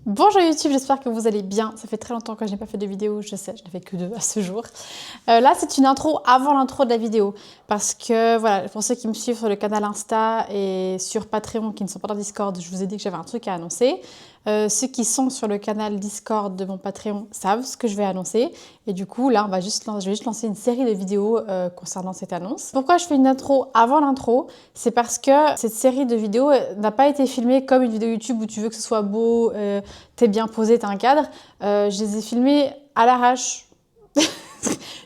Bonjour YouTube, j'espère que vous allez bien. Ça fait très longtemps que je n'ai pas fait de vidéo, je sais, je n'ai fait que 2 à ce jour. Là, c'est une intro avant l'intro de la vidéo. Parce que, voilà, pour ceux qui me suivent sur le canal Insta et sur Patreon, qui ne sont pas dans Discord, je vous ai dit que j'avais un truc à annoncer. Ceux qui sont sur le canal Discord de mon Patreon savent ce que je vais annoncer. Et du coup, là, je vais juste lancer une série de vidéos concernant cette annonce. Pourquoi je fais une intro avant l'intro? C'est parce que cette série de vidéos n'a pas été filmée comme une vidéo YouTube où tu veux que ce soit beau, t'es bien posé, t'as un cadre. Je les ai filmées à l'arrache.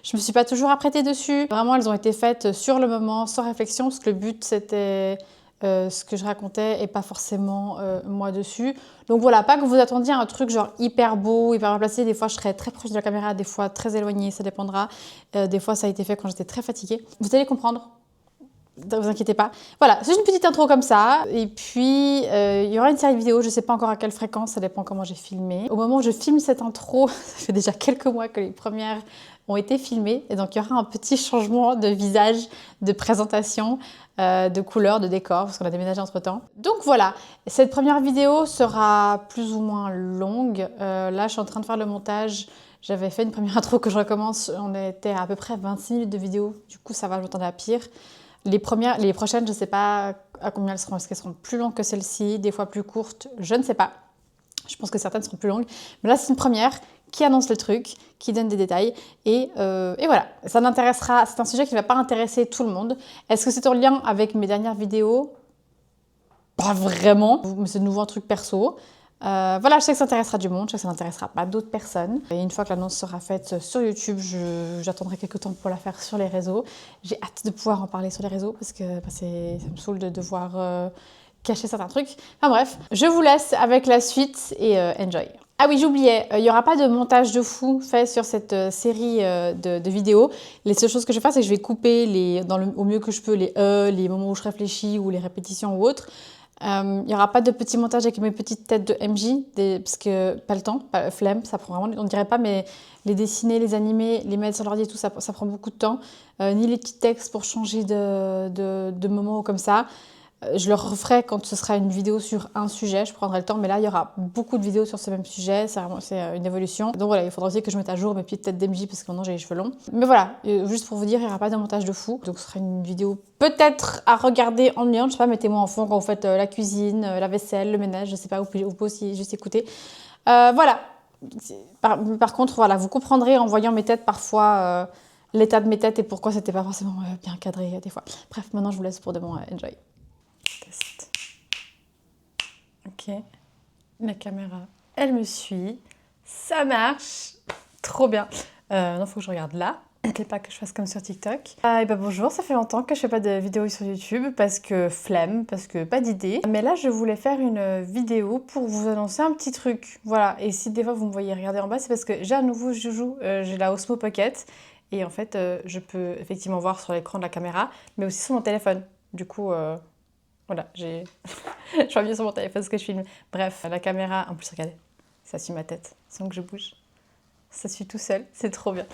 Je me suis pas toujours apprêtée dessus. Vraiment, elles ont été faites sur le moment, sans réflexion, parce que le but, c'était ce que je racontais et pas forcément moi dessus. Donc voilà, pas que vous attendiez à un truc genre hyper beau, hyper bien placé. Des fois, je serais très proche de la caméra, des fois très éloignée, ça dépendra. Des fois, ça a été fait quand j'étais très fatiguée. Vous allez comprendre. Ne vous inquiétez pas. Voilà, c'est une petite intro comme ça. Et puis, il y aura une série de vidéos, je ne sais pas encore à quelle fréquence, ça dépend comment j'ai filmé. Au moment où je filme cette intro, ça fait déjà quelques mois que les premières ont été filmées. Et donc, il y aura un petit changement de visage, de présentation, de couleur, de décor, parce qu'on a déménagé entre-temps. Donc voilà, cette première vidéo sera plus ou moins longue. Là, je suis en train de faire le montage. J'avais fait une première intro que je recommence. On était à peu près 26 minutes de vidéo. Du coup, ça va, je m'attendais à pire. Les prochaines, je ne sais pas à combien elles seront. Est-ce qu'elles seront plus longues que celle-ci, des fois plus courtes? Je ne sais pas. Je pense que certaines seront plus longues. Mais là, c'est une première qui annonce le truc, qui donne des détails. Et voilà, ça n'intéressera. C'est un sujet qui ne va pas intéresser tout le monde. Est-ce que c'est en lien avec mes dernières vidéos? Pas vraiment. Mais c'est de nouveau un truc perso. Voilà, je sais que ça intéressera du monde, je sais que ça n'intéressera pas d'autres personnes. Et une fois que l'annonce sera faite sur YouTube, j'attendrai quelques temps pour la faire sur les réseaux. J'ai hâte de pouvoir en parler sur les réseaux parce que ça me saoule de devoir cacher certains trucs. Enfin bref, je vous laisse avec la suite et enjoy. Ah oui, j'oubliais, il n'y aura pas de montage de fou fait sur cette série de vidéos. Les seules choses que je vais faire, c'est que je vais couper au mieux que je peux les moments où je réfléchis ou les répétitions ou autres. Il n'y aura pas de petit montage avec mes petites têtes de MJ, parce que pas le temps, pas, flemme, ça prend vraiment, on dirait pas, mais les dessiner, les animer, les mettre sur l'ordi et tout, ça prend beaucoup de temps. Ni les petits textes pour changer de moment comme ça. Je le referai quand ce sera une vidéo sur un sujet, je prendrai le temps, mais là il y aura beaucoup de vidéos sur ce même sujet, c'est une évolution. Donc voilà, il faudra aussi que je mette à jour mes petites têtes d'MJ parce que maintenant j'ai les cheveux longs. Mais voilà, juste pour vous dire, il n'y aura pas de montage de fou, donc ce sera une vidéo peut-être à regarder en lien, je sais pas, mettez-moi en fond quand vous faites la cuisine, la vaisselle, le ménage, je sais pas, vous pouvez aussi juste écouter. Voilà. Par contre, voilà, vous comprendrez en voyant mes têtes parfois l'état de mes têtes et pourquoi c'était pas forcément bien cadré des fois. Bref, maintenant je vous laisse pour de bon enjoy. Test. Ok, la caméra, elle me suit, ça marche, trop bien. Non, faut que je regarde là, et pas que je fasse comme sur TikTok. Et bah bonjour, ça fait longtemps que je fais pas de vidéo sur YouTube parce que flemme, parce que pas d'idée. Mais là, je voulais faire une vidéo pour vous annoncer un petit truc. Voilà, et si des fois vous me voyez regarder en bas, c'est parce que j'ai un nouveau joujou, j'ai la Osmo Pocket. Et en fait, je peux effectivement voir sur l'écran de la caméra, mais aussi sur mon téléphone. Du coup, voilà, je vois mieux sur mon téléphone ce que je filme. Bref, la caméra, en plus regardez, ça suit ma tête sans que je bouge. Ça suit tout seul, c'est trop bien.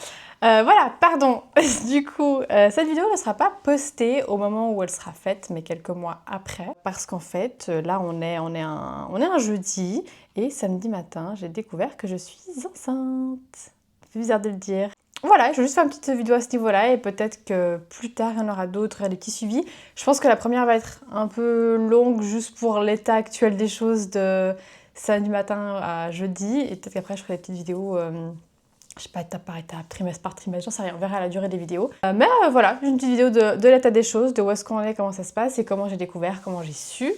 Voilà, pardon. Du coup, cette vidéo ne sera pas postée au moment où elle sera faite, mais quelques mois après. Parce qu'en fait, là, on est un jeudi, et samedi matin, j'ai découvert que je suis enceinte. C'est bizarre de le dire. Voilà, je vais juste faire une petite vidéo à ce niveau-là et peut-être que plus tard, il y en aura d'autres, des petits suivis. Je pense que la première va être un peu longue juste pour l'état actuel des choses de samedi matin à jeudi. Et peut-être qu'après, je ferai des petites vidéos, je sais pas, étape par étape, trimestre par trimestre, j'en sais rien, on verra la durée des vidéos. Mais voilà, une petite vidéo de l'état des choses, de où est-ce qu'on est, comment ça se passe et comment j'ai découvert, comment j'ai su.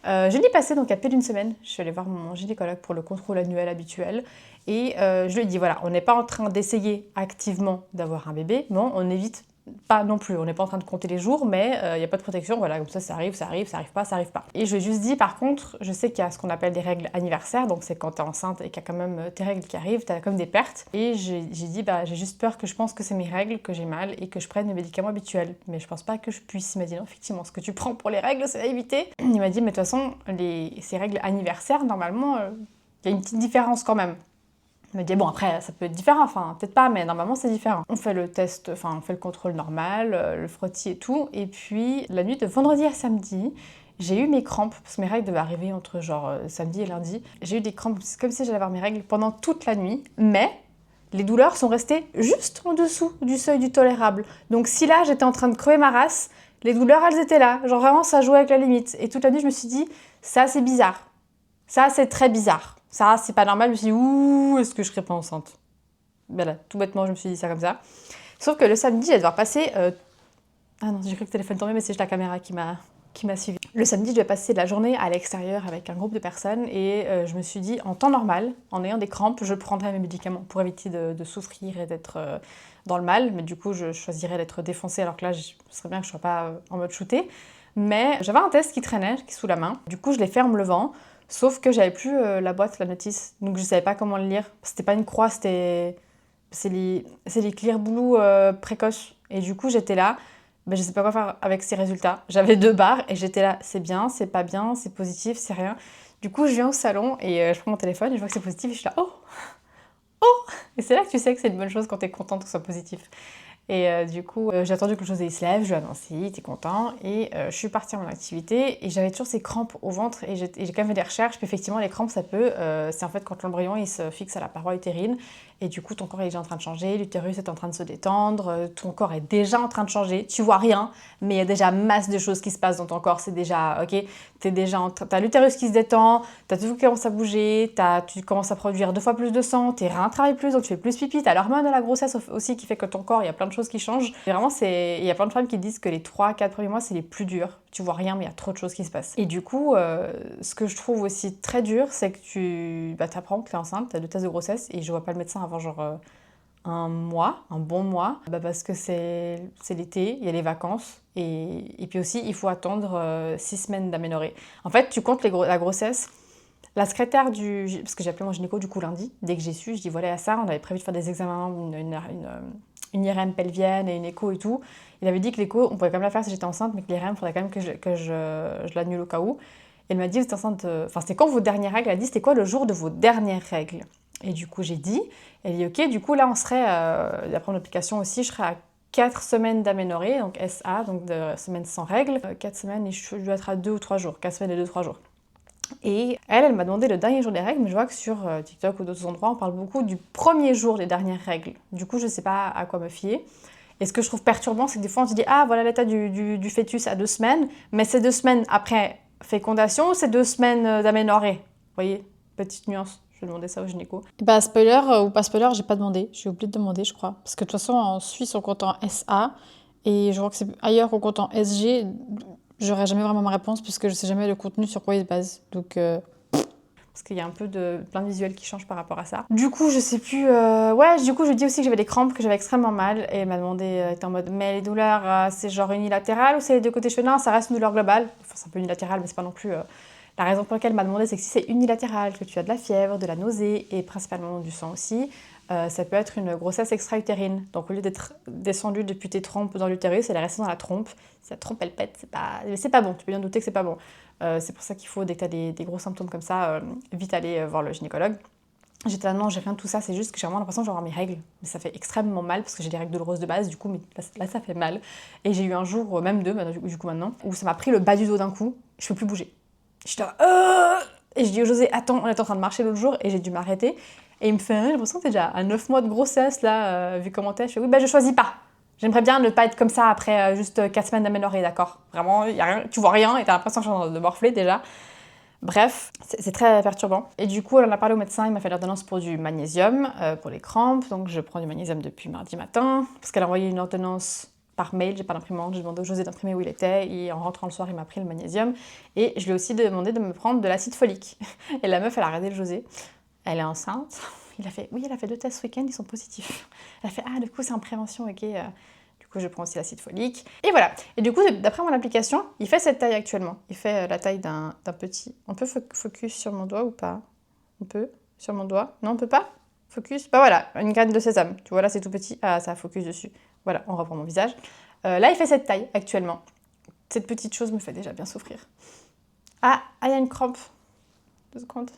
Jeudi passé, donc à peine une semaine, je suis allée voir mon gynécologue pour le contrôle annuel habituel. Et je lui ai dit, voilà, on n'est pas en train d'essayer activement d'avoir un bébé, non, on évite pas non plus, on n'est pas en train de compter les jours, mais il n'y a pas de protection, voilà, comme ça arrive, ça arrive pas, ça arrive pas. Et je lui ai juste dit, par contre, je sais qu'il y a ce qu'on appelle des règles anniversaires, donc c'est quand t'es enceinte et qu'il y a quand même tes règles qui arrivent, t'as comme des pertes. Et j'ai dit, bah j'ai juste peur que je pense que c'est mes règles, que j'ai mal et que je prenne mes médicaments habituels. Mais je pense pas que je puisse. Il m'a dit, non, effectivement, ce que tu prends pour les règles, c'est à éviter. Il m'a dit, mais de toute façon, ces règles anniversaires, normalement, il y a une petite différence quand même. Il m'a dit, bon, après, ça peut être différent, enfin, peut-être pas, mais normalement, c'est différent. On fait le test, enfin, on fait le contrôle normal, le frottis et tout. Et puis, la nuit de vendredi à samedi, j'ai eu mes crampes, parce que mes règles devaient arriver entre genre samedi et lundi. J'ai eu des crampes, c'est comme si j'allais avoir mes règles pendant toute la nuit, mais les douleurs sont restées juste en dessous du seuil du tolérable. Donc si là, j'étais en train de crever ma race, les douleurs, elles étaient là. Genre vraiment, ça jouait avec la limite. Et toute la nuit, je me suis dit, ça, c'est bizarre. Ça, c'est très bizarre. Ça, c'est pas normal. Je me suis dit, ouh, est-ce que je serais pas enceinte? Ben là, tout bêtement, je me suis dit ça comme ça. Sauf que le samedi, je vais devoir passer... Ah non, j'ai cru que le téléphone tombait, mais c'est juste la caméra qui m'a suivi. Le samedi, je vais passer la journée à l'extérieur avec un groupe de personnes et je me suis dit, en temps normal, en ayant des crampes, je prendrais mes médicaments pour éviter de souffrir et d'être dans le mal. Mais du coup, je choisirais d'être défoncée alors que là, ce serait bien que je ne sois pas en mode shooté. Mais j'avais un test qui traînait sous la main. Du coup, je l'ai fait en me levant. Sauf que j'avais plus la boîte, la notice. Donc je ne savais pas comment le lire. C'était pas une croix, c'est les clear blue précoces. Et du coup, j'étais là. Ben, je sais pas quoi faire avec ces résultats. J'avais 2 barres et j'étais là, c'est bien, c'est pas bien, c'est positif, c'est rien. Du coup, je viens au salon et je prends mon téléphone et je vois que c'est positif et je suis là, oh, oh. Et c'est là que tu sais que c'est une bonne chose quand t'es contente que ce soit positif. Et du coup, j'ai attendu que le José se lève, je lui ai annoncé, il était content, et je suis partie à mon activité, et j'avais toujours ces crampes au ventre, et j'ai quand même fait des recherches, puis effectivement, les crampes, ça peut, c'est en fait quand l'embryon, il se fixe à la paroi utérine, et du coup, ton corps est déjà en train de changer, l'utérus est en train de se détendre, ton corps est déjà en train de changer, tu vois rien, mais il y a déjà masse de choses qui se passent dans ton corps, c'est déjà, ok, t'as l'utérus qui se détend, t'as tout qui commence à bouger, tu commences à produire 2 fois plus de sang, tes reins travaillent plus, donc tu fais plus pipi, t'as l'hormone de la grossesse aussi qui fait que ton corps, il y a plein de choses qui changent. Et vraiment, il y a plein de femmes qui disent que les 3-4 premiers mois, c'est les plus durs. Tu vois rien, mais il y a trop de choses qui se passent. Et du coup, ce que je trouve aussi très dur, c'est que tu apprends que tu es enceinte, tu as 2 tests de grossesse, et je vois pas le médecin avant genre un mois, un bon mois, parce que c'est l'été, il y a les vacances, et puis aussi, il faut attendre 6 semaines d'aménorrhée. En fait, tu comptes la grossesse. La secrétaire parce que j'ai appelé mon gynéco du coup lundi, dès que j'ai su, je dis voilà ça, on avait prévu de faire des examens, une IRM pelvienne et une écho et tout. Il avait dit que l'écho, on pouvait quand même la faire si j'étais enceinte, mais que l'IRM, il faudrait quand même que je l'annule au cas où. Et elle m'a dit, vous êtes enceinte, enfin c'était quand vos dernières règles? Elle a dit, c'était quoi le jour de vos dernières règles? Et du coup j'ai dit, elle dit ok, du coup là on serait, d'après mon application aussi, je serais à 4 semaines d'aménorrhée, donc SA, donc de semaines sans règles. 4 semaines et je dois être à 2 ou 3 jours, 4 semaines et 2-3 jours. Et elle m'a demandé le dernier jour des règles, mais je vois que sur TikTok ou d'autres endroits, on parle beaucoup du premier jour des dernières règles. Du coup, je sais pas à quoi me fier. Et ce que je trouve perturbant, c'est que des fois, on se dit « Ah, voilà l'état du fœtus à 2 semaines, mais c'est 2 semaines après fécondation ou c'est 2 semaines d'aménorrhée ?» Vous voyez, petite nuance. Je vais demander ça au gynéco. Bah, spoiler ou pas spoiler, j'ai pas demandé. J'ai oublié de demander, je crois. Parce que de toute façon, en Suisse, on compte en SA. Et je vois que c'est ailleurs qu'on compte en SG. J'aurai jamais vraiment ma réponse puisque je sais jamais le contenu sur quoi il se base. Donc, parce qu'il y a un peu plein de visuels qui changent par rapport à ça. Du coup, je sais plus... Ouais, du coup, je dis aussi que j'avais des crampes, que j'avais extrêmement mal. Et elle m'a demandé, elle était en mode, mais les douleurs, c'est genre unilatéral ou c'est les 2 côtés cheveux? Non, ça reste une douleur globale. Enfin, c'est un peu unilatéral, mais c'est pas non plus... La raison pour laquelle elle m'a demandé, c'est que si c'est unilatéral, que tu as de la fièvre, de la nausée et principalement du sang aussi, ça peut être une grossesse extra-utérine. Donc au lieu d'être descendue depuis tes trompes dans l'utérus, elle est restée dans la trompe. Si la trompe elle pète, c'est pas bon. Tu peux bien douter que c'est pas bon. C'est pour ça qu'il faut, dès que tu as des gros symptômes comme ça, vite aller voir le gynécologue. J'étais là, non, j'ai rien de tout ça, c'est juste que j'ai vraiment l'impression que je vais avoir mes règles. Mais ça fait extrêmement mal parce que j'ai des règles douloureuses de base, du coup, mais là ça fait mal. Et j'ai eu un jour, même 2, du coup maintenant, où ça m'a pris le bas du dos d'un coup, je peux plus bouger. J'étais là, et je dis au José, attends, on est en train de marcher l'autre jour, et j'ai dû m'arrêter. Et il me fait, j'ai l'impression que t'es déjà à 9 mois de grossesse, là, vu comment t'es. Je fais, oui, je choisis pas. J'aimerais bien ne pas être comme ça après juste 4 semaines d'aménorrhée, d'accord? Vraiment, y a rien, tu vois rien, et t'as l'impression que je suis en train de morfler déjà. Bref, c'est très perturbant. Et du coup, elle en a parlé au médecin, il m'a fait l'ordonnance pour du magnésium, pour les crampes. Donc je prends du magnésium depuis mardi matin, parce qu'elle a envoyé une ordonnance par mail, j'ai pas d'imprimante, j'ai demandé au José d'imprimer où il était, et en rentrant le soir, il m'a pris le magnésium. Et je lui ai aussi demandé de me prendre de l'acide folique. Et la meuf, elle a regardé le José, elle est enceinte. Il a fait, oui, elle a fait 2 tests ce week-end, ils sont positifs. Elle a fait, ah, du coup, c'est en prévention, ok. Du coup, je prends aussi l'acide folique. Et voilà. Et du coup, d'après mon application, il fait cette taille actuellement. Il fait la taille d'un petit. On peut focus sur mon doigt ou pas? On peut? Sur mon doigt? Non, on peut pas? Focus? Bah voilà, une graine de sésame. Tu vois, là, c'est tout petit. Ah, ça a focus dessus. Voilà, on reprend mon visage. Là, il fait cette taille actuellement. Cette petite chose me fait déjà bien souffrir. Ah, il y a une crampe. 2 secondes.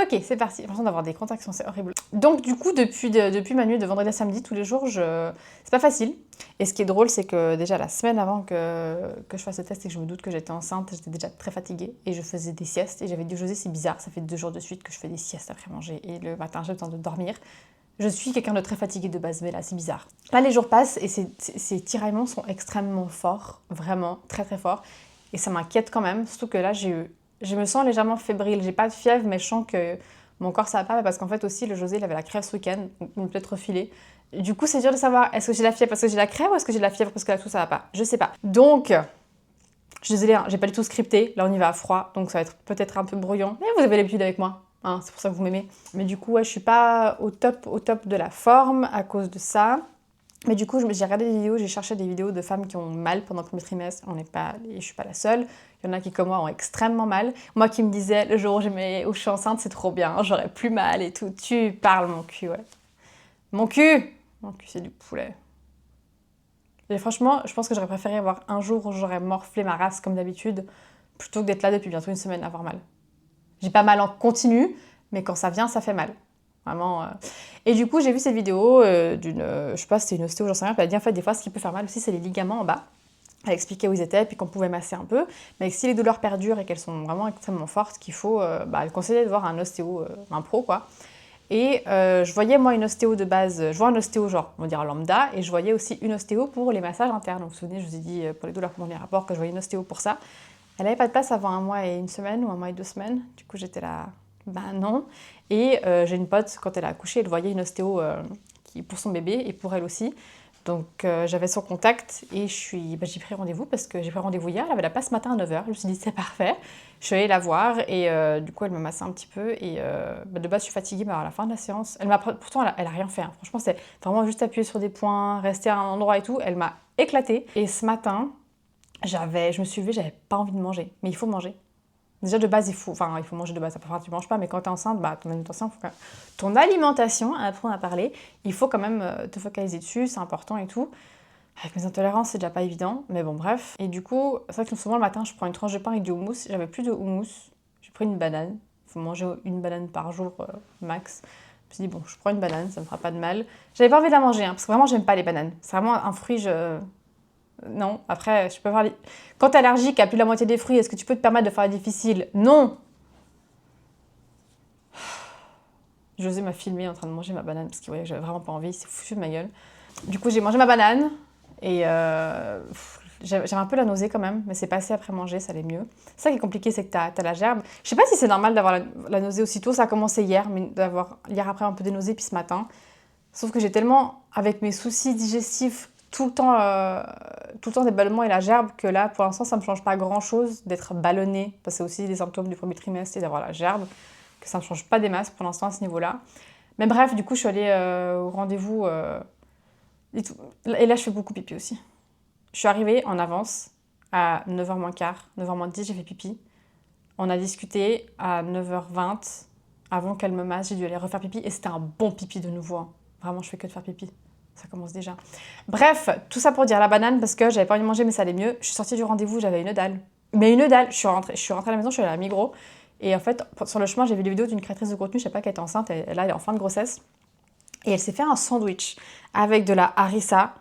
Ok, c'est parti. J'ai l'impression d'avoir des contractions, c'est horrible. Donc du coup, depuis ma nuit de vendredi à samedi, tous les jours, c'est pas facile. Et ce qui est drôle, c'est que déjà la semaine avant que je fasse le test et que je me doute que j'étais enceinte, j'étais déjà très fatiguée et je faisais des siestes. Et j'avais dit, José, c'est bizarre, ça fait 2 jours de suite que je fais des siestes après manger et le matin j'ai le temps de dormir. Je suis quelqu'un de très fatigué de base, mais là c'est bizarre. Là les jours passent et ces tiraillements sont extrêmement forts, vraiment très très forts. Et ça m'inquiète quand même, surtout que là je me sens légèrement fébrile. J'ai pas de fièvre, mais je sens que mon corps ça va pas, parce qu'en fait aussi le José il avait la crève ce week-end, donc il m'a peut-être refilé. Du coup c'est dur de savoir, est-ce que j'ai la fièvre parce que j'ai la crève ou est-ce que j'ai la fièvre parce que là tout ça va pas. Je sais pas. Donc, je suis désolée, hein, j'ai pas du tout scripté, là on y va à froid, donc ça va être peut-être un peu brouillon. Mais vous avez l'habitude avec moi. Hein, c'est pour ça que vous m'aimez. Mais du coup, ouais, je suis pas au top de la forme à cause de ça. Mais du coup, j'ai regardé des vidéos, j'ai cherché des vidéos de femmes qui ont mal pendant le premier trimestre. Je suis pas la seule. Il y en a qui, comme moi, ont extrêmement mal. Moi qui me disais, le jour où je suis enceinte, c'est trop bien, j'aurais plus mal et tout. Tu parles, mon cul, ouais. Mon cul, c'est du poulet. Et franchement, je pense que j'aurais préféré avoir un jour où j'aurais morflé ma race comme d'habitude, plutôt que d'être là depuis bientôt une semaine à avoir mal. J'ai pas mal en continu, mais quand ça vient, ça fait mal. Vraiment. Et du coup, j'ai vu cette vidéo d'une, je sais pas si c'était une ostéo, j'en sais rien, elle a dit en fait, des fois, ce qui peut faire mal aussi, c'est les ligaments en bas. Elle expliquait où ils étaient, puis qu'on pouvait masser un peu. Mais que si les douleurs perdurent et qu'elles sont vraiment extrêmement fortes, qu'il faut, elle conseillait de voir un ostéo, un pro, quoi. Et je voyais, moi, une ostéo de base, je vois un ostéo, genre, on va dire lambda, et je voyais aussi une ostéo pour les massages internes. Donc, vous vous souvenez, je vous ai dit, pour les douleurs pendant les rapports, que je voyais une ostéo pour ça. Elle n'avait pas de place avant 1 mois et 1 semaine, ou 1 mois et 2 semaines. Du coup, j'étais là, bah non. Et j'ai une pote, quand elle a accouché, elle voyait une ostéo pour son bébé et pour elle aussi. Donc j'avais son contact et j'ai pris rendez-vous parce que j'ai pris rendez-vous hier. Elle avait la place ce matin à 9h. Je me suis dit, c'est parfait. Je suis allée la voir et du coup, elle me massait un petit peu. Et de base, je suis fatiguée, mais à la fin de la séance, pourtant, elle a rien fait. Hein. Franchement, c'est vraiment juste appuyer sur des points, rester à un endroit et tout. Elle m'a éclatée. Et ce matin, je me suis levée, j'avais pas envie de manger. Mais il faut manger. Déjà de base, il faut manger de base, ça tu manges pas, mais quand t'es enceinte, bah, ton alimentation, après on a parlé, il faut quand même te focaliser dessus, c'est important et tout. Avec mes intolérances, c'est déjà pas évident, mais bon, bref. Et du coup, c'est vrai que souvent le matin, je prends une tranche de pain avec du houmous. J'avais plus de houmous, j'ai pris une banane. Il faut manger une banane par jour max. Je me suis dit, bon, je prends une banane, ça me fera pas de mal. J'avais pas envie de la manger, hein, parce que vraiment, j'aime pas les bananes. C'est vraiment un fruit, non, après, je peux faire... Quand t'es allergique à plus de la moitié des fruits, est-ce que tu peux te permettre de faire difficile? Non. José m'a filmé en train de manger ma banane parce qu'il voyait que j'avais vraiment pas envie, il s'est foutu de ma gueule. Du coup, j'ai mangé ma banane et j'avais un peu la nausée quand même, mais c'est passé après manger, ça allait mieux. Ça qui est compliqué, c'est que t'as la gerbe. Je sais pas si c'est normal d'avoir la nausée aussitôt, ça a commencé hier, mais d'avoir hier après un peu des nausées, puis ce matin. Sauf que j'ai tellement, avec mes soucis digestifs, tout le temps des ballonnements et la gerbe, que là, pour l'instant, ça me change pas grand-chose d'être ballonnée, parce que c'est aussi des symptômes du premier trimestre et d'avoir la gerbe, que ça me change pas des masses pour l'instant à ce niveau-là. Mais bref, du coup, je suis allée au rendez-vous et là, je fais beaucoup pipi aussi. Je suis arrivée en avance à 9h moins quart, 9h moins 10, j'ai fait pipi. On a discuté à 9h20. Avant qu'elle me masse, j'ai dû aller refaire pipi et c'était un bon pipi de nouveau. Hein. Vraiment, je fais que de faire pipi. Ça commence déjà. Bref, tout ça pour dire la banane parce que j'avais pas envie de manger mais ça allait mieux. Je suis sortie du rendez-vous, j'avais une dalle. Mais une dalle, je suis rentrée à la maison, je suis allée à Migros. Et en fait, sur le chemin, j'ai vu les vidéos d'une créatrice de contenu, je sais pas qu'elle était enceinte, là elle est en fin de grossesse. Et elle s'est fait un sandwich avec de la harissa,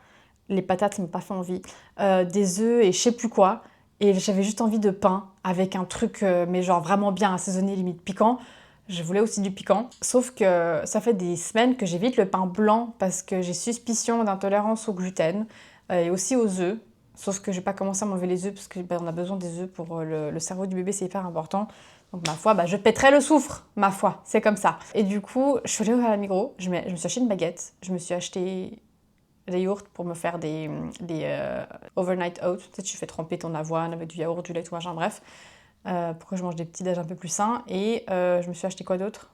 les patates ça m'a pas fait envie, des œufs et je sais plus quoi. Et j'avais juste envie de pain avec un truc, mais genre vraiment bien assaisonné, limite piquant. Je voulais aussi du piquant. Sauf que ça fait des semaines que j'évite le pain blanc parce que j'ai suspicion d'intolérance au gluten et aussi aux œufs. Sauf que je vais pas commencer à m'enlever les œufs parce qu'on a besoin des œufs pour le cerveau du bébé, c'est hyper important. Donc ma foi, je pèterai le soufre, ma foi, c'est comme ça. Et du coup, je suis allée à la Migros, je me suis acheté une baguette, je me suis acheté des yaourts pour me faire des overnight oats. Tu sais, tu fais tremper ton avoine avec du yaourt, du lait, tout machin, bref. Pour que je mange des petits déj un peu plus sains. Et je me suis acheté quoi d'autre?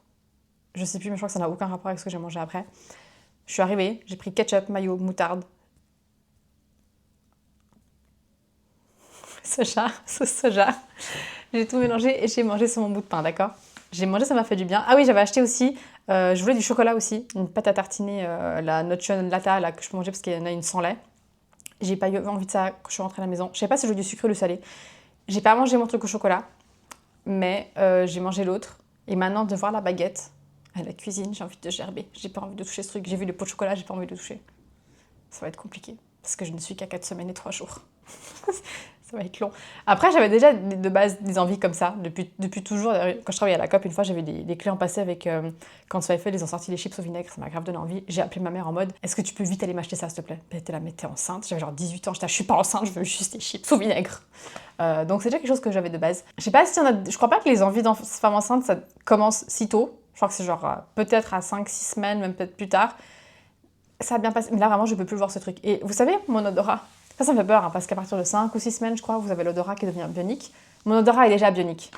Je sais plus, mais je crois que ça n'a aucun rapport avec ce que j'ai mangé après. Je suis arrivée, j'ai pris ketchup, mayo, moutarde. Sauce soja. J'ai tout mélangé et j'ai mangé sur mon bout de pain, d'accord? J'ai mangé, ça m'a fait du bien. Ah oui, j'avais acheté aussi, je voulais du chocolat aussi, une pâte à tartiner, la Notion Latta là, que je peux manger parce qu'il y en a une sans lait. J'ai pas eu envie de ça quand je suis rentrée à la maison. Je sais pas si je veux du sucré ou du salé. J'ai pas mangé mon truc au chocolat, mais j'ai mangé l'autre. Et maintenant, de voir la baguette, à la cuisine, j'ai envie de gerber. J'ai pas envie de toucher ce truc. J'ai vu le pot de chocolat, j'ai pas envie de le toucher. Ça va être compliqué. Parce que je ne suis qu'à 4 semaines et 3 jours. Ça va être long. Après, j'avais déjà de base des envies comme ça, depuis toujours. Quand je travaillais à la COP, une fois, j'avais des clients passés avec... quand Swifel, ils ont sorti les chips au vinaigre, ça m'a grave donné envie. J'ai appelé ma mère en mode, est-ce que tu peux vite aller m'acheter ça, s'il te plaît? Elle était là, mais t'es enceinte? J'avais genre 18 ans, j'étais là, je suis pas enceinte, je veux juste des chips au vinaigre. Donc c'est déjà quelque chose que j'avais de base. Je sais pas si y en a... Je crois pas que les envies de femme enceinte, ça commence si tôt. Je crois que c'est genre peut-être à 5-6 semaines, même peut-être plus tard. Ça a bien passé. Mais là, vraiment, je peux plus voir ce truc. Et vous savez, mon odorat, ça me fait peur, hein, parce qu'à partir de 5 ou 6 semaines, je crois, vous avez l'odorat qui devient bionique. Mon odorat est déjà bionique.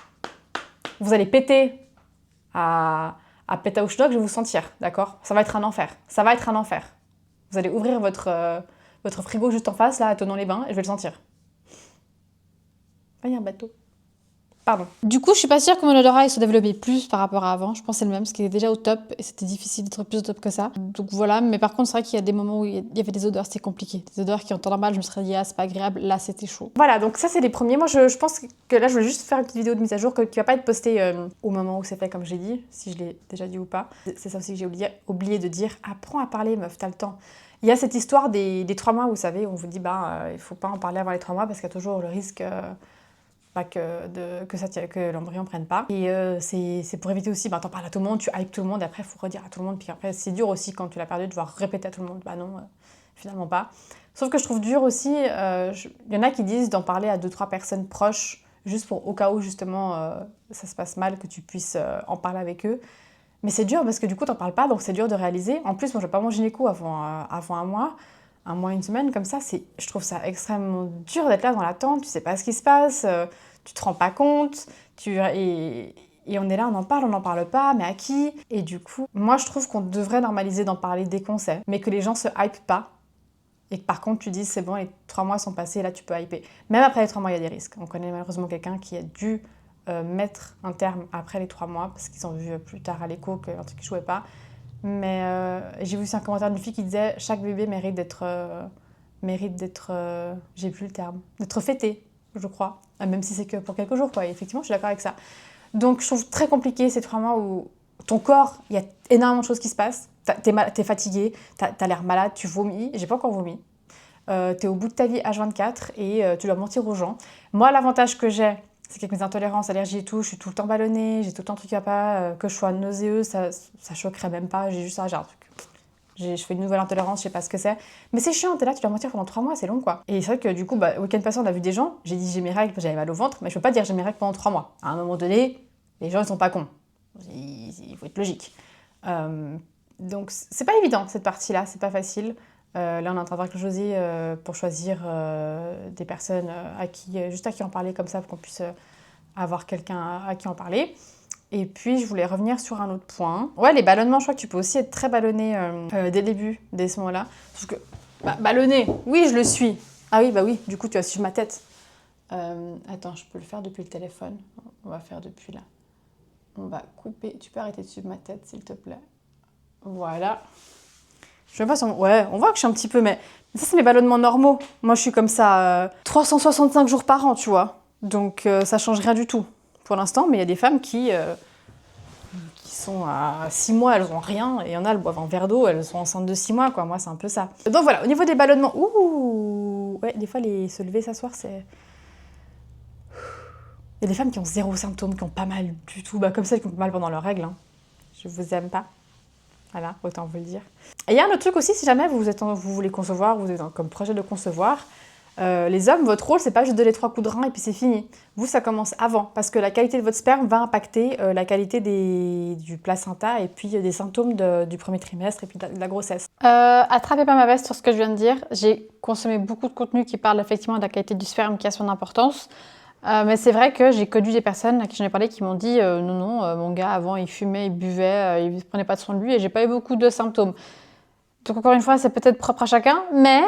Vous allez péter à Pétaouchnok, je vais vous sentir, d'accord? Ça va être un enfer. Ça va être un enfer. Vous allez ouvrir votre frigo juste en face, là, à Thonon-les-Bains, et je vais le sentir. Ah, il y a un bateau. Pardon. Du coup, je suis pas sûre que mon odorat il se développait plus par rapport à avant. Je pense que c'est le même, parce qu'il est déjà au top et c'était difficile d'être plus au top que ça. Donc voilà, mais par contre, c'est vrai qu'il y a des moments où il y avait des odeurs, c'était compliqué. Des odeurs qui en temps normal, je me serais dit, ah, c'est pas agréable. Là, c'était chaud. Voilà, donc ça, c'est les premiers. Moi, je pense que là, je voulais juste faire une petite vidéo de mise à jour qui va pas être postée au moment où c'est fait, comme j'ai dit, si je l'ai déjà dit ou pas. C'est ça aussi que j'ai oublié de dire. Apprends à parler, meuf, t'as le temps. Il y a cette histoire des 3 mois, vous savez, où on vous dit, il faut pas en parler avant les 3 mois parce qu'il y a toujours le risque. Que l'embryon prenne pas. Et c'est pour éviter aussi, t'en parles à tout le monde, tu hypes tout le monde, et après il faut redire à tout le monde, puis après c'est dur aussi quand tu l'as perdu de devoir répéter à tout le monde, bah non, finalement pas. Sauf que je trouve dur aussi, il y en a qui disent d'en parler à 2-3 personnes proches, juste pour au cas où justement ça se passe mal, que tu puisses en parler avec eux. Mais c'est dur parce que du coup t'en parles pas, donc c'est dur de réaliser. En plus, moi je vais pas mon gynéco avant un mois, 1 semaine comme ça, je trouve ça extrêmement dur d'être là dans l'attente, tu sais pas ce qui se passe, tu te rends pas compte, et on est là, on n'en parle pas, mais à qui? Et du coup, moi je trouve qu'on devrait normaliser d'en parler dès qu'on sait, mais que les gens se hypent pas, et que par contre tu dis c'est bon, les 3 mois sont passés, là tu peux hyper. Même après les 3 mois, il y a des risques. On connaît malheureusement quelqu'un qui a dû mettre un terme après les 3 mois, parce qu'ils ont vu plus tard à l'écho qu'un truc qui jouait pas. Mais j'ai vu aussi un commentaire d'une fille qui disait chaque bébé mérite d'être j'ai plus le terme, d'être fêté, je crois, même si c'est que pour quelques jours, quoi. Et effectivement, je suis d'accord avec ça. Donc je trouve très compliqué ces 3 mois où ton corps, il y a énormément de choses qui se passent. T'es fatigué, t'as l'air malade, tu vomis. J'ai pas encore vomi. T'es au bout de ta vie H24 et tu dois mentir aux gens. Moi, l'avantage que j'ai, c'est qu'avec mes intolérances, allergies et tout, je suis tout le temps ballonnée, j'ai tout le temps un truc à pas, que je sois nauséeuse, ça choquerait même pas, j'ai juste ça, j'ai un truc. Je fais une nouvelle intolérance, je sais pas ce que c'est. Mais c'est chiant, t'es là, tu dois mentir pendant 3 mois, c'est long quoi. Et c'est vrai que du coup, week-end passé, on a vu des gens, j'ai dit j'ai mes règles, j'avais mal au ventre, mais je peux pas dire j'ai mes règles pendant 3 mois. À un moment donné, les gens ils sont pas cons. Il faut être logique. Donc c'est pas évident cette partie-là, c'est pas facile. Là, on est en train de voir avec Josie pour choisir des personnes juste à qui en parler comme ça, pour qu'on puisse avoir quelqu'un à qui en parler. Et puis, je voulais revenir sur un autre point. Ouais, les ballonnements, je crois que tu peux aussi être très ballonné dès le début, dès ce moment-là. Sauf que, ballonné, oui, je le suis. Ah oui, bah oui, du coup, tu vas suivre ma tête. Attends, je peux le faire depuis le téléphone. On va faire depuis là. On va couper. Tu peux arrêter de suivre ma tête, s'il te plaît. Voilà. Je sais pas si ouais, on voit que je suis un petit peu, mais ça, c'est mes ballonnements normaux. Moi, je suis comme ça 365 jours par an, tu vois. Donc, ça change rien du tout pour l'instant. Mais il y a des femmes qui sont à 6 mois, elles ont rien. Et il y en a, elles boivent un verre d'eau, elles sont enceintes de 6 mois, quoi. Moi, c'est un peu ça. Donc voilà, au niveau des ballonnements, ouais, des fois, se lever, s'asseoir, c'est... Il y a des femmes qui ont 0 symptômes, qui ont pas mal du tout. Comme celles qui ont pas mal pendant leurs règles. Hein. Je vous aime pas. Voilà, autant vous le dire. Et il y a un autre truc aussi, si jamais vous voulez concevoir, vous êtes comme projet de concevoir, les hommes, votre rôle, c'est pas juste donner 3 coups de rein et puis c'est fini. Vous, ça commence avant, parce que la qualité de votre sperme va impacter la qualité du placenta et puis des symptômes du premier trimestre et puis de la grossesse. Attrapez pas ma veste sur ce que je viens de dire. J'ai consommé beaucoup de contenu qui parle effectivement de la qualité du sperme qui a son importance. Mais c'est vrai que j'ai connu des personnes à qui j'en ai parlé qui m'ont dit non, mon gars avant il fumait, il buvait, il prenait pas de soin de lui et j'ai pas eu beaucoup de symptômes. Donc encore une fois, c'est peut-être propre à chacun, mais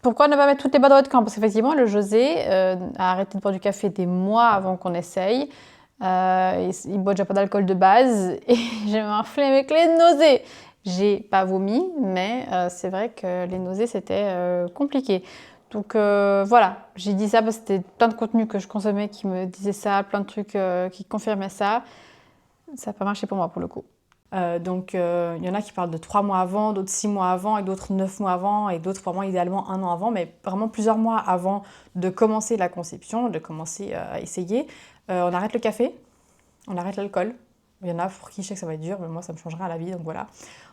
pourquoi ne pas mettre toutes les balles dans votre camp? Parce qu'effectivement, le José a arrêté de boire du café des mois avant qu'on essaye. Il boit déjà pas d'alcool de base et j'ai un flemme avec les nausées. J'ai pas vomi, mais c'est vrai que les nausées c'était compliqué. Donc voilà, j'ai dit ça parce que c'était plein de contenus que je consommais qui me disaient ça, plein de trucs qui confirmaient ça. Ça n'a pas marché pour moi pour le coup. Donc il y en a qui parlent de 3 mois avant, d'autres 6 mois avant, et d'autres 9 mois avant, et d'autres pour moi idéalement 1 an avant, mais vraiment plusieurs mois avant de commencer la conception, de commencer à essayer. On arrête le café, on arrête l'alcool. Il y en a pour qui je sais que ça va être dur, mais moi ça me changera à la vie, donc voilà.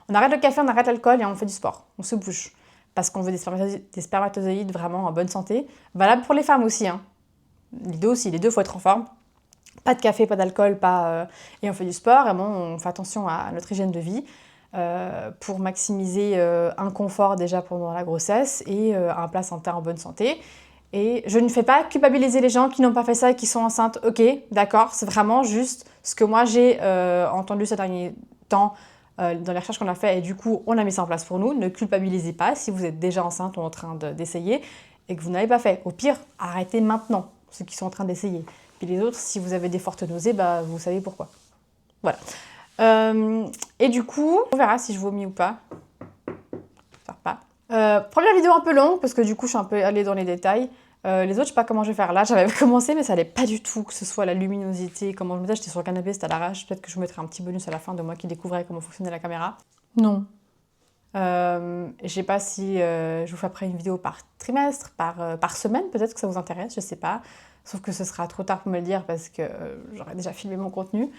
On arrête le café, on arrête l'alcool et on fait du sport, on se bouge. Parce qu'on veut des spermatozoïdes vraiment en bonne santé. Valable pour les femmes aussi, hein. Les deux aussi, les deux, il faut être en forme. Pas de café, pas d'alcool, et on fait du sport. Et bon, on fait attention à notre hygiène de vie pour maximiser un confort déjà pendant la grossesse et un placenta en bonne santé. Et je ne fais pas culpabiliser les gens qui n'ont pas fait ça et qui sont enceintes. Ok, d'accord, c'est vraiment juste ce que moi j'ai entendu ces derniers temps dans les recherches qu'on a fait et du coup on a mis ça en place pour nous. Ne culpabilisez pas si vous êtes déjà enceinte ou en train d'essayer et que vous n'avez pas fait. Au pire, arrêtez maintenant ceux qui sont en train d'essayer. Puis les autres, si vous avez des fortes nausées, bah, vous savez pourquoi. Voilà. Et du coup, on verra si je vomis ou pas. J'espère pas. Première vidéo un peu longue parce que du coup je suis un peu allée dans les détails. Les autres, je sais pas comment je vais faire. Là, j'avais commencé, mais ça allait pas du tout, que ce soit la luminosité, comment je me disais, j'étais sur le canapé, c'était à l'arrache. Peut-être que je vous mettrai un petit bonus à la fin de moi qui découvrais comment fonctionnait la caméra. Non. Je sais pas si je vous fais après une vidéo par trimestre, par semaine, peut-être que ça vous intéresse, je sais pas. Sauf que ce sera trop tard pour me le dire parce que j'aurais déjà filmé mon contenu.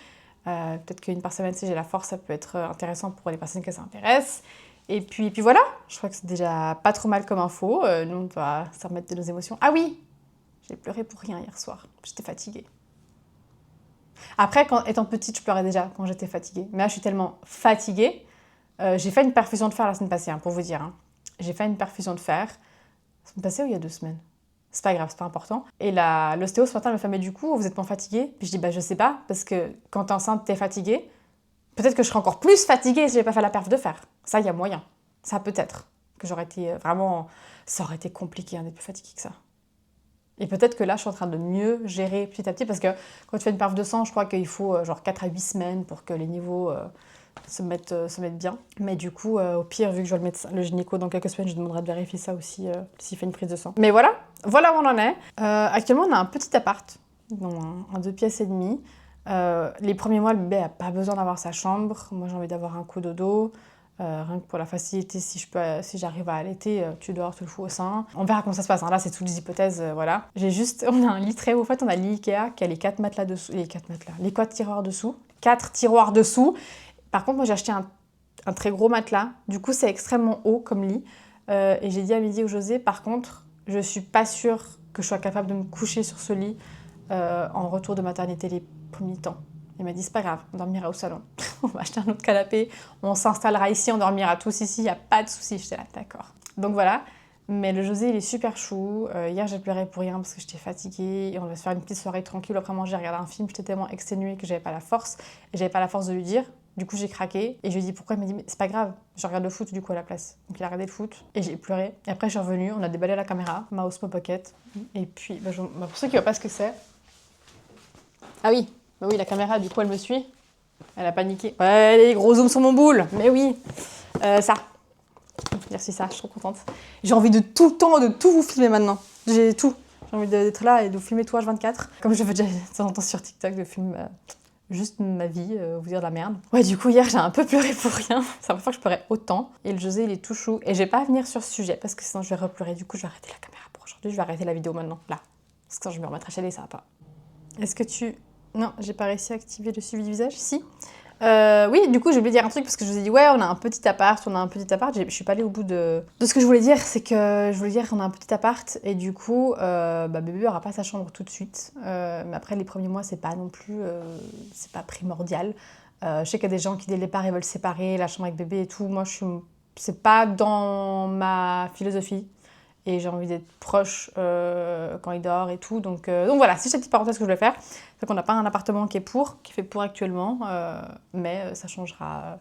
Peut-être qu'une par semaine, si j'ai la force, ça peut être intéressant pour les personnes que ça intéresse. Et puis voilà, je crois que c'est déjà pas trop mal comme info. Nous, on va se remettre de nos émotions. Ah oui, j'ai pleuré pour rien hier soir. J'étais fatiguée. Après, étant petite, je pleurais déjà quand j'étais fatiguée. Mais là, je suis tellement fatiguée. J'ai fait une perfusion de fer la semaine passée, hein, pour vous dire. Hein. J'ai fait une perfusion de fer. La semaine passée ou il y a 2 semaines? C'est pas grave, c'est pas important. Et l'ostéo ce matin elle me fait, mais du coup, vous êtes pas fatiguée? Puis je dis, bah je sais pas, parce que quand t'es enceinte, t'es fatiguée. Peut-être que je serais encore plus fatiguée si j'avais pas fait la perf de fer. Ça, il y a moyen. Ça peut-être. Que j'aurais été vraiment... Ça aurait été compliqué hein, d'être plus fatiguée que ça. Et peut-être que là, je suis en train de mieux gérer petit à petit, parce que quand tu fais une perf de sang, je crois qu'il faut genre 4 à 8 semaines pour que les niveaux se mettent bien. Mais du coup, au pire, vu que je dois le gynéco dans quelques semaines, je demanderai de vérifier ça aussi, s'il fait une prise de sang. Mais voilà où on en est. Actuellement, on a un petit appart, un 2 pièces et demi. Les premiers mois, le bébé n'a pas besoin d'avoir sa chambre. Moi, j'ai envie d'avoir un cododo. Rien que pour la facilité, si j'arrive à allaiter, tu dors, tu le fous au sein. On verra comment ça se passe. Hein. Là, c'est toutes les hypothèses, voilà. On a un lit très haut. En fait, on a le lit Ikea qui a les 4 matelas dessous. Les 4 tiroirs dessous. 4 tiroirs dessous. Par contre, moi, j'ai acheté un très gros matelas. Du coup, c'est extrêmement haut comme lit. Et j'ai dit à midi au José, par contre, je suis pas sûre que je sois capable de me coucher sur ce lit en retour de maternité les premiers temps. Il m'a dit, c'est pas grave, on dormira au salon. On va acheter un autre canapé, on s'installera ici, on dormira tous ici, il n'y a pas de souci. J'étais là, d'accord. Donc voilà. Mais le José, il est super chou. Hier, j'ai pleuré pour rien parce que j'étais fatiguée. Et on va se faire une petite soirée tranquille. Après manger, regarder un film. J'étais tellement exténuée que j'avais pas la force. Et j'avais pas la force de lui dire. Du coup, j'ai craqué. Et je lui ai dit pourquoi. Il m'a dit, mais c'est pas grave, je regarde le foot du coup à la place. Donc il a regardé le foot. Et j'ai pleuré. Et après, je suis revenue. On a déballé la caméra, ma Osmo Pocket. Et puis, pour ceux qui ne voient pas ce que c'est. Ah oui, bah oui, la caméra, du coup, elle me suit. Elle a paniqué. Ouais, les gros zooms sur mon boule. Mais oui, ça. Merci ça, je suis trop contente. J'ai envie de tout le temps, de tout vous filmer maintenant. J'ai tout. J'ai envie d'être là et de vous filmer tout H24. Comme je fais déjà de temps en temps sur TikTok, de filmer juste ma vie, vous dire de la merde. Ouais, du coup, hier, j'ai un peu pleuré pour rien. C'est la première fois que je pleurais autant. Et le José, il est tout chou. Et je vais pas venir sur ce sujet parce que sinon, je vais repleurer. Du coup, je vais arrêter la caméra pour aujourd'hui. Je vais arrêter la vidéo maintenant, là. Parce que sinon, je me remettrai chez les, ça va pas. Est-ce que tu... Non, j'ai pas réussi à activer le suivi du visage. Si. Oui, du coup, j'ai oublié de dire un truc parce que je vous ai dit, ouais, on a un petit appart. Je suis pas allée au bout de ce que je voulais dire. C'est que je voulais dire qu'on a un petit appart et du coup, bébé aura pas sa chambre tout de suite. Mais après, les premiers mois, c'est pas non plus, c'est pas primordial. Je sais qu'il y a des gens qui, dès le départ, ils veulent séparer la chambre avec bébé et tout. Moi, c'est pas dans ma philosophie. Et j'ai envie d'être proche quand il dort et tout. Donc voilà, c'est cette petite parenthèse que je voulais faire. C'est qu'on n'a pas un appartement qui fait pour actuellement, mais ça changera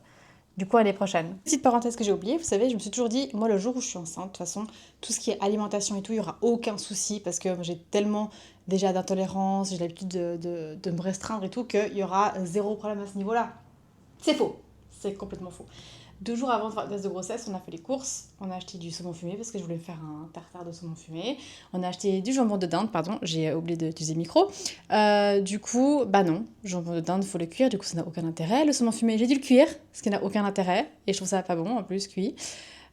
du coup l'année prochaine. Petite parenthèse que j'ai oubliée, vous savez, je me suis toujours dit, moi le jour où je suis enceinte, de toute façon, tout ce qui est alimentation et tout, il n'y aura aucun souci parce que j'ai tellement déjà d'intolérance, j'ai l'habitude de me restreindre et tout, qu'il y aura zéro problème à ce niveau-là. C'est faux, c'est complètement faux. 2 jours avant le test de grossesse, on a fait les courses, on a acheté du saumon fumé parce que je voulais faire un tartare de saumon fumé. On a acheté du jambon de dinde, pardon, j'ai oublié d'utiliser le micro. Du coup, bah non, jambon de dinde, il faut le cuire, du coup ça n'a aucun intérêt. Le saumon fumé, j'ai dû le cuire, ce qui n'a aucun intérêt, et je trouve ça pas bon en plus cuit.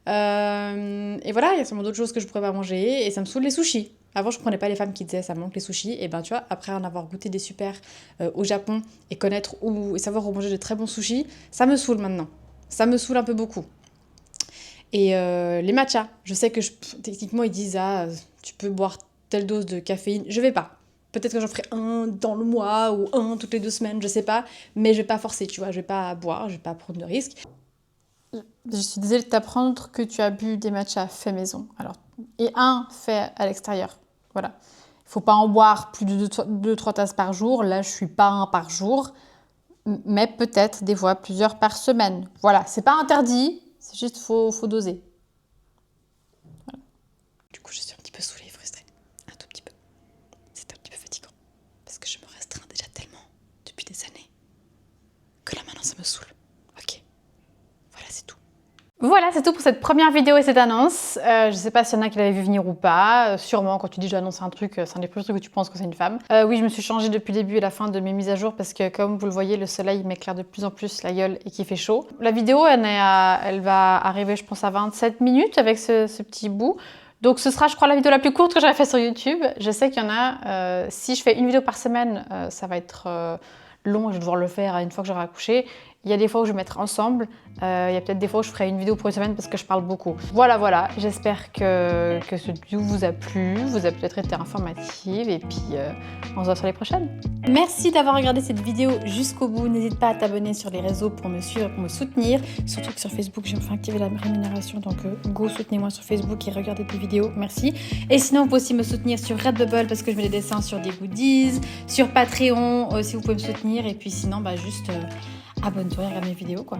Et voilà, il y a sûrement d'autres choses que je pourrais pas manger, et ça me saoule les sushis. Avant, je prenais pas les femmes qui disaient ça me manque les sushis, et ben tu vois, après en avoir goûté des super au Japon et connaître et savoir où manger de très bons sushis, ça me saoule maintenant. Ça me saoule un peu beaucoup. Et les matchas, je sais que techniquement ils disent tu peux boire telle dose de caféine, je vais pas. Peut-être que j'en ferai un dans le mois ou un toutes les 2 semaines, je sais pas, mais je vais pas forcer, tu vois, je vais pas boire, je vais pas prendre de risques. Je suis désolée de t'apprendre que tu as bu des matchas faits maison. Alors, et un fait à l'extérieur. Voilà. Il faut pas en boire plus de 2-3 tasses par jour. Là, je suis pas un par jour, mais peut-être des fois plusieurs par semaine. Voilà, c'est pas interdit, c'est juste faut doser. Voilà. Du coup, je suis un petit peu saoulée et frustrée. Un tout petit peu. C'est un petit peu fatigant. Parce que je me restreins déjà tellement depuis des années que là maintenant ça me saoule. Ok. Voilà, c'est tout. Voilà, c'est tout pour cette première vidéo et cette annonce. Je sais pas s'il y en a qui l'avaient vu venir ou pas. Sûrement, quand tu dis j'annonce un truc, c'est un des premiers trucs où tu penses que c'est une femme. Oui, je me suis changée depuis le début et la fin de mes mises à jour parce que, comme vous le voyez, le soleil m'éclaire de plus en plus la gueule et qu'il fait chaud. La vidéo, elle va arriver, je pense, à 27 minutes avec ce petit bout. Donc ce sera, je crois, la vidéo la plus courte que j'aurais fait sur YouTube. Je sais qu'il y en a, si je fais une vidéo par semaine, ça va être long et je vais devoir le faire une fois que j'aurai accouché. Il y a des fois où je vais mettre ensemble, il y a peut-être des fois où je ferai une vidéo pour une semaine parce que je parle beaucoup. Voilà, j'espère que cette vidéo vous a plu, vous a peut-être été informative et puis on se voit sur les prochaines. Merci d'avoir regardé cette vidéo jusqu'au bout. N'hésite pas à t'abonner sur les réseaux pour me suivre, pour me soutenir. Surtout que sur Facebook, je me fais activer la rémunération, donc go, soutenez-moi sur Facebook et regardez des vidéos, merci. Et sinon, vous pouvez aussi me soutenir sur Redbubble parce que je mets des dessins sur des goodies, sur Patreon, si vous pouvez me soutenir. Et puis sinon, juste abonne-toi et regarde mes vidéos, quoi.